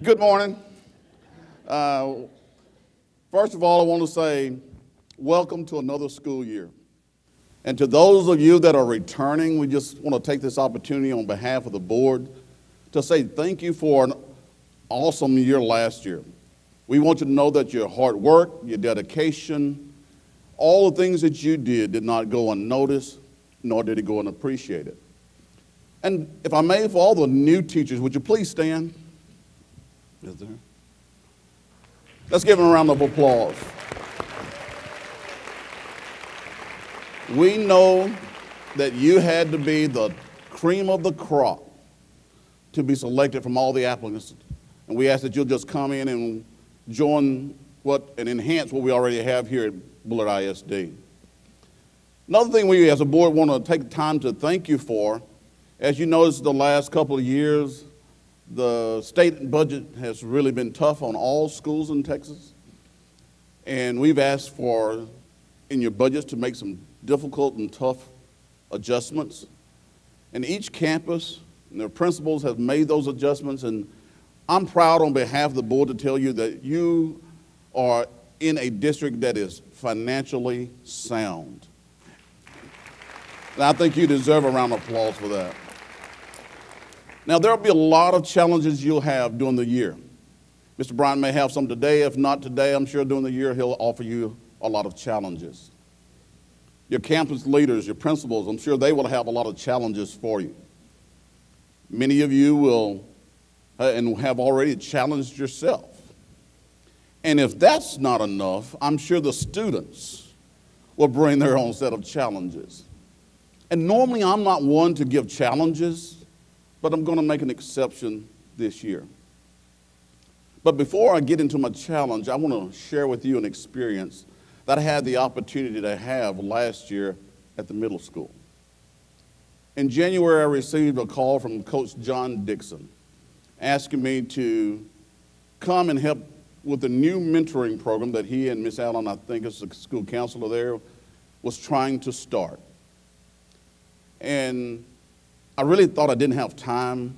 Good morning. Uh, First of all, I want to say welcome to another school year. And to those of you that are returning, we just want to take this opportunity on behalf of the board to say thank you for an awesome year last year. We want you to know that your hard work, your dedication, all the things that you did not go unnoticed, nor did it go unappreciated. And if I may, for all the new teachers, would you please stand? Is there? Let's give them a round of applause. We know that you had to be the cream of the crop to be selected from all the applicants. And we ask that you'll just come in and join and enhance what we already have here at Bullard ISD. Another thing we as a board want to take time to thank you for, as you noticed the last couple of years, the state budget has really been tough on all schools in Texas. And we've asked for, in your budgets, to make some difficult and tough adjustments. And each campus and their principals have made those adjustments. And I'm proud on behalf of the board to tell you that you are in a district that is financially sound. And I think you deserve a round of applause for that. Now, there will be a lot of challenges you'll have during the year. Mr. Bryant may have some today. If not today, I'm sure during the year he'll offer you a lot of challenges. Your campus leaders, your principals, I'm sure they will have a lot of challenges for you. Many of you will and have already challenged yourself. And if that's not enough, I'm sure the students will bring their own set of challenges. And normally I'm not one to give challenges, but I'm going to make an exception this year. But before I get into my challenge, I want to share with you an experience that I had the opportunity to have last year at the middle school. In January, I received a call from Coach John Dixon asking me to come and help with the new mentoring program that he and Miss Allen, I think is the school counselor there, was trying to start. And I really thought I didn't have time.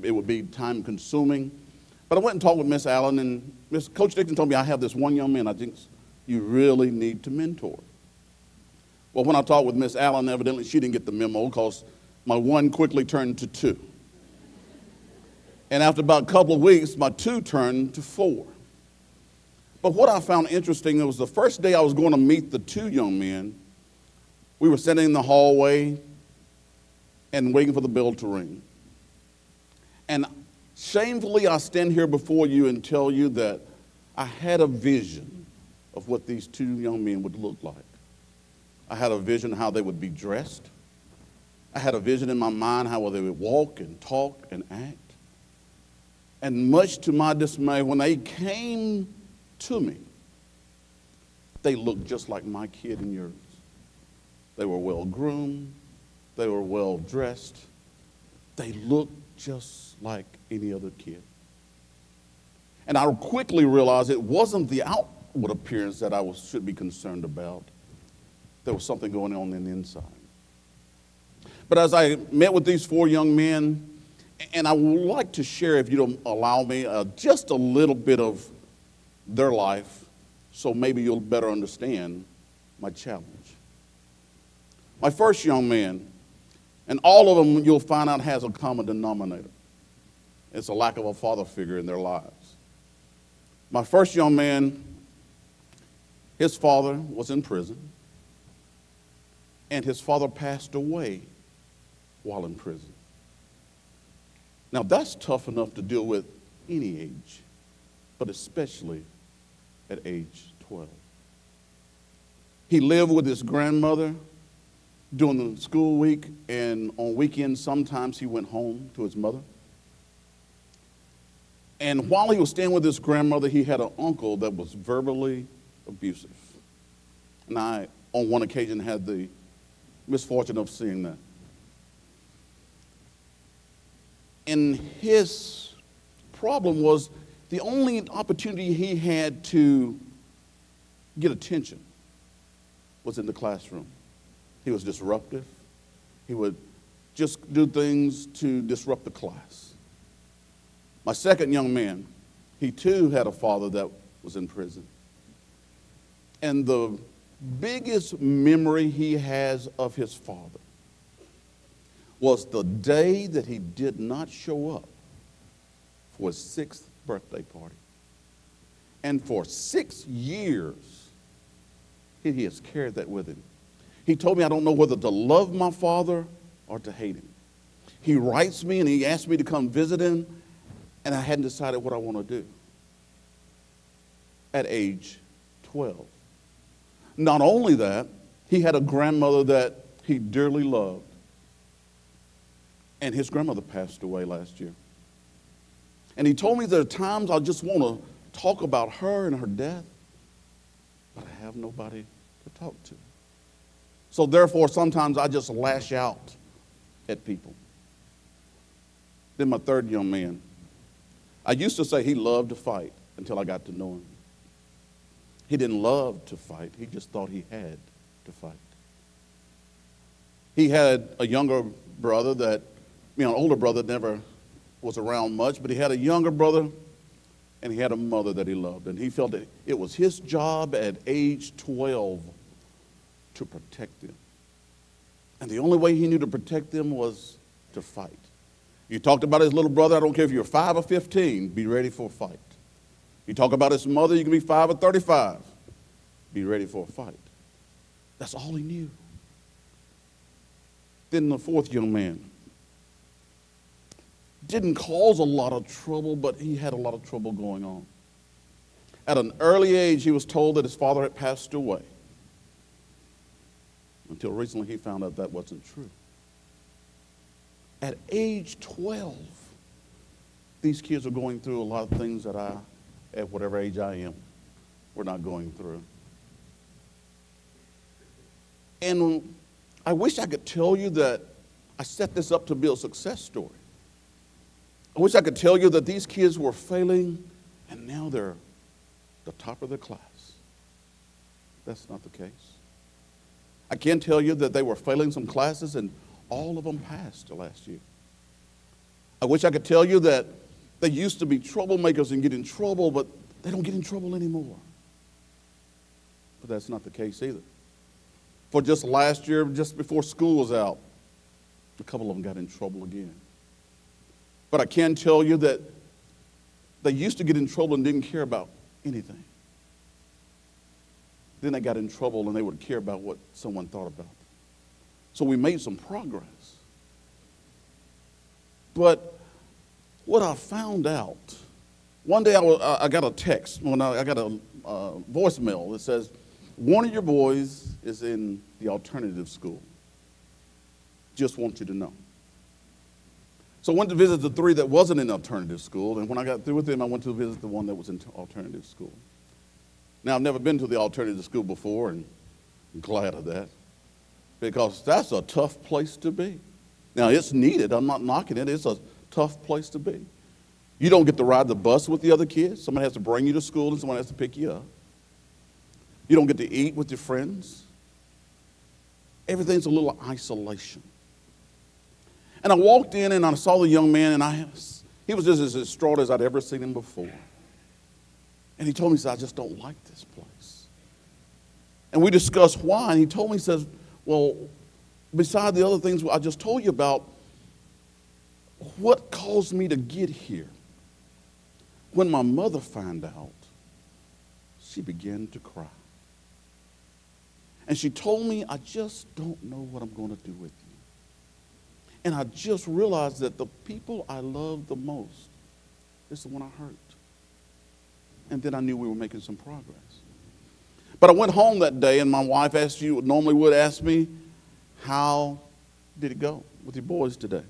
It would be time consuming. But I went and talked with Miss Allen, and Coach Dixon told me I have this one young man I think you really need to mentor. Well, when I talked with Miss Allen, evidently she didn't get the memo because my one quickly turned to two. And after about a couple of weeks, my two turned to four. But what I found interesting, it was the first day I was going to meet the two young men. We were sitting in the hallway and waiting for the bell to ring. And shamefully, I stand here before you and tell you that I had a vision of what these two young men would look like. I had a vision of how they would be dressed. I had a vision in my mind how they would walk and talk and act. And much to my dismay, when they came to me, they looked just like my kid and yours. They were well groomed. They were well dressed. They looked just like any other kid. And I quickly realized it wasn't the outward appearance that I should be concerned about. There was something going on the inside. But as I met with these four young men, and I would like to share, if you don't allow me, just a little bit of their life, so maybe you'll better understand my challenge. My first young man, and all of them you'll find out has a common denominator. It's a lack of a father figure in their lives. My first young man, his father was in prison, and his father passed away while in prison. Now that's tough enough to deal with any age, but especially at age 12. He lived with his grandmother during the school week, and on weekends sometimes he went home to his mother. And while he was staying with his grandmother, he had an uncle that was verbally abusive. And I, on one occasion, had the misfortune of seeing that. And his problem was the only opportunity he had to get attention was in the classroom. He was disruptive. He would just do things to disrupt the class. My second young man, he too had a father that was in prison. And the biggest memory he has of his father was the day that he did not show up for his 6th birthday party. And for 6 years, he has carried that with him. He told me, I don't know whether to love my father or to hate him. He writes me and he asked me to come visit him, and I hadn't decided what I want to do. At age 12. Not only that, he had a grandmother that he dearly loved. And his grandmother passed away last year. And he told me there are times I just want to talk about her and her death, but I have nobody to talk to. So therefore, sometimes I just lash out at people. Then my third young man, I used to say he loved to fight until I got to know him. He didn't love to fight. He just thought he had to fight. He had a younger brother that, an older brother never was around much, but he had a younger brother and he had a mother that he loved. And he felt that it was his job at age 12 to protect them. And the only way he knew to protect them was to fight. You talked about his little brother, I don't care if you're 5 or 15, be ready for a fight. You talk about his mother, you can be 5 or 35, be ready for a fight. That's all he knew. Then the fourth young man didn't cause a lot of trouble, but he had a lot of trouble going on. At an early age, he was told that his father had passed away. Until recently, he found out that wasn't true. At age 12, these kids are going through a lot of things that I, at whatever age I am, we're not going through. And I wish I could tell you that I set this up to be a success story. I wish I could tell you that these kids were failing and now they're the top of their class. That's not the case. I can tell you that they were failing some classes and all of them passed last year. I wish I could tell you that they used to be troublemakers and get in trouble, but they don't get in trouble anymore. But that's not the case either. For just last year, just before school was out, a couple of them got in trouble again. But I can tell you that they used to get in trouble and didn't care about anything. Then they got in trouble and they would care about what someone thought about them. So we made some progress. But what I found out, one day I got a text, I got a voicemail that says, one of your boys is in the alternative school. Just want you to know. So I went to visit the 3 that wasn't in alternative school, and when I got through with them, I went to visit the one that was in alternative school. Now, I've never been to the alternative school before, and I'm glad of that, because that's a tough place to be. Now, it's needed. I'm not knocking it. It's a tough place to be. You don't get to ride the bus with the other kids. Somebody has to bring you to school, and someone has to pick you up. You don't get to eat with your friends. Everything's a little isolation. And I walked in, and I saw the young man, and he was just as distraught as I'd ever seen him before. And he told me, he said, I just don't like this place. And we discussed why, and he told me, he says, well, beside the other things I just told you about, what caused me to get here? When my mother found out, she began to cry. And she told me, I just don't know what I'm going to do with you. And I just realized that the people I love the most is the one I hurt. And then I knew we were making some progress. But I went home that day, and my wife asked you, normally would ask me, how did it go with your boys today?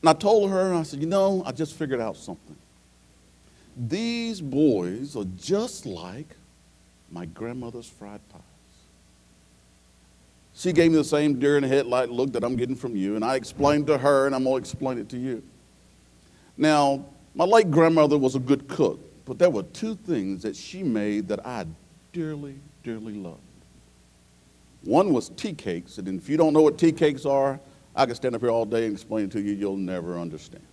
And I told her, I said, I just figured out something. These boys are just like my grandmother's fried pies. She gave me the same deer in the headlight look that I'm getting from you, and I explained to her, and I'm going to explain it to you. Now, my late grandmother was a good cook, but there were 2 things that she made that I dearly, dearly loved. One was tea cakes, and if you don't know what tea cakes are, I could stand up here all day and explain it to you. You'll never understand.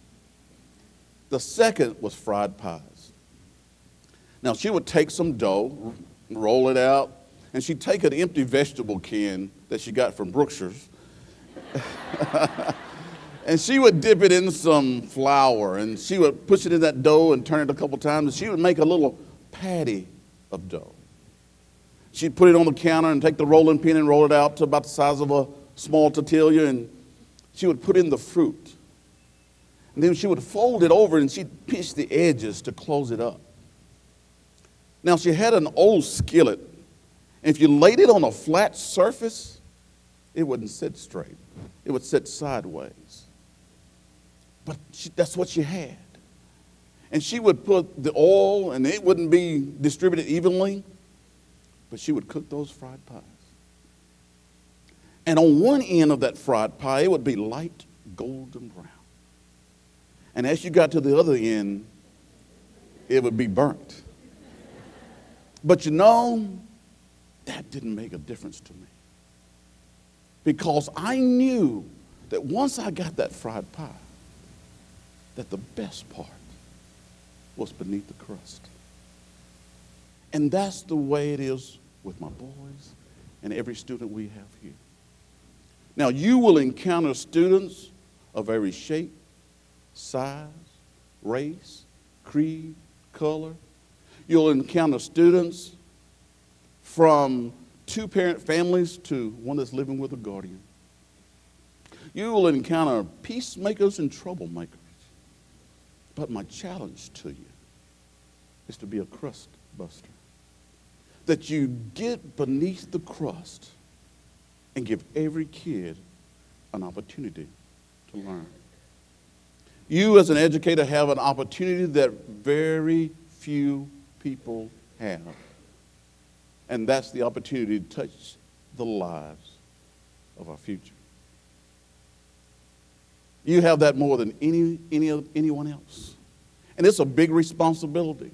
The second was fried pies. Now, she would take some dough, roll it out, and she'd take an empty vegetable can that she got from Brookshire's, and she would dip it in some flour, and she would push it in that dough and turn it a couple times, and she would make a little patty of dough. She'd put it on the counter and take the rolling pin and roll it out to about the size of a small tortilla, and she would put in the fruit. And then she would fold it over and she'd pinch the edges to close it up. Now, she had an old skillet, and if you laid it on a flat surface, it wouldn't sit straight. It would sit sideways. But that's what she had. And she would put the oil, and it wouldn't be distributed evenly, but she would cook those fried pies. And on one end of that fried pie, it would be light golden brown. And as you got to the other end, it would be burnt. But you know, that didn't make a difference to me. Because I knew that once I got that fried pie, that the best part was beneath the crust. And that's the way it is with my boys and every student we have here. Now, you will encounter students of every shape, size, race, creed, color. You'll encounter students from two-parent families to one that's living with a guardian. You will encounter peacemakers and troublemakers. But my challenge to you is to be a crust buster. That you get beneath the crust and give every kid an opportunity to learn. You as an educator have an opportunity that very few people have. And that's the opportunity to touch the lives of our future. You have that more than anyone else. And it's a big responsibility.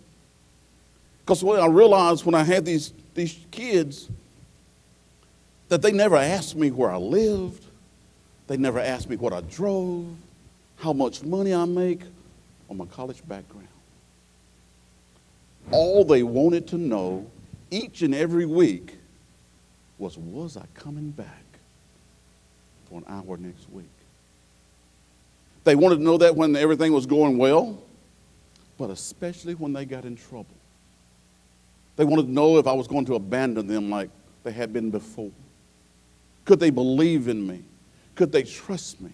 Because what I realized when I had these kids, that they never asked me where I lived. They never asked me what I drove, how much money I make, or my college background. All they wanted to know each and every week was I coming back for an hour next week? They wanted to know that when everything was going well, but especially when they got in trouble. They wanted to know if I was going to abandon them like they had been before. Could they believe in me? Could they trust me?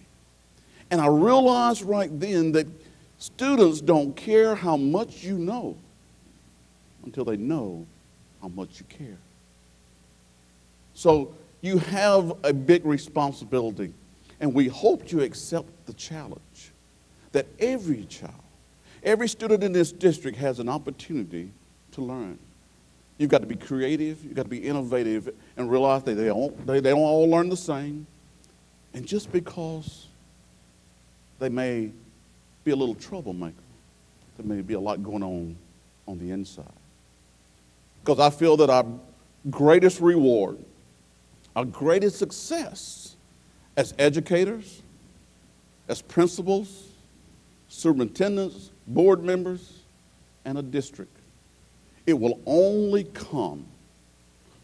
And I realized right then that students don't care how much you know until they know how much you care. So you have a big responsibility, and we hope you accept the challenge that every child, every student in this district has an opportunity to learn. You've got to be creative, you've got to be innovative, and realize that they don't all learn the same. And just because they may be a little troublemaker, there may be a lot going on the inside. Because I feel that our greatest reward, our greatest success as educators, as principals, superintendents, board members, and a district, it will only come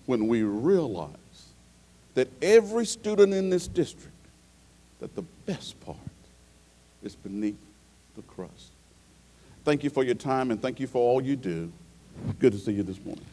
when we realize that every student in this district, that the best part is beneath the crust. Thank you for your time, and thank you for all you do. Good to see you this morning.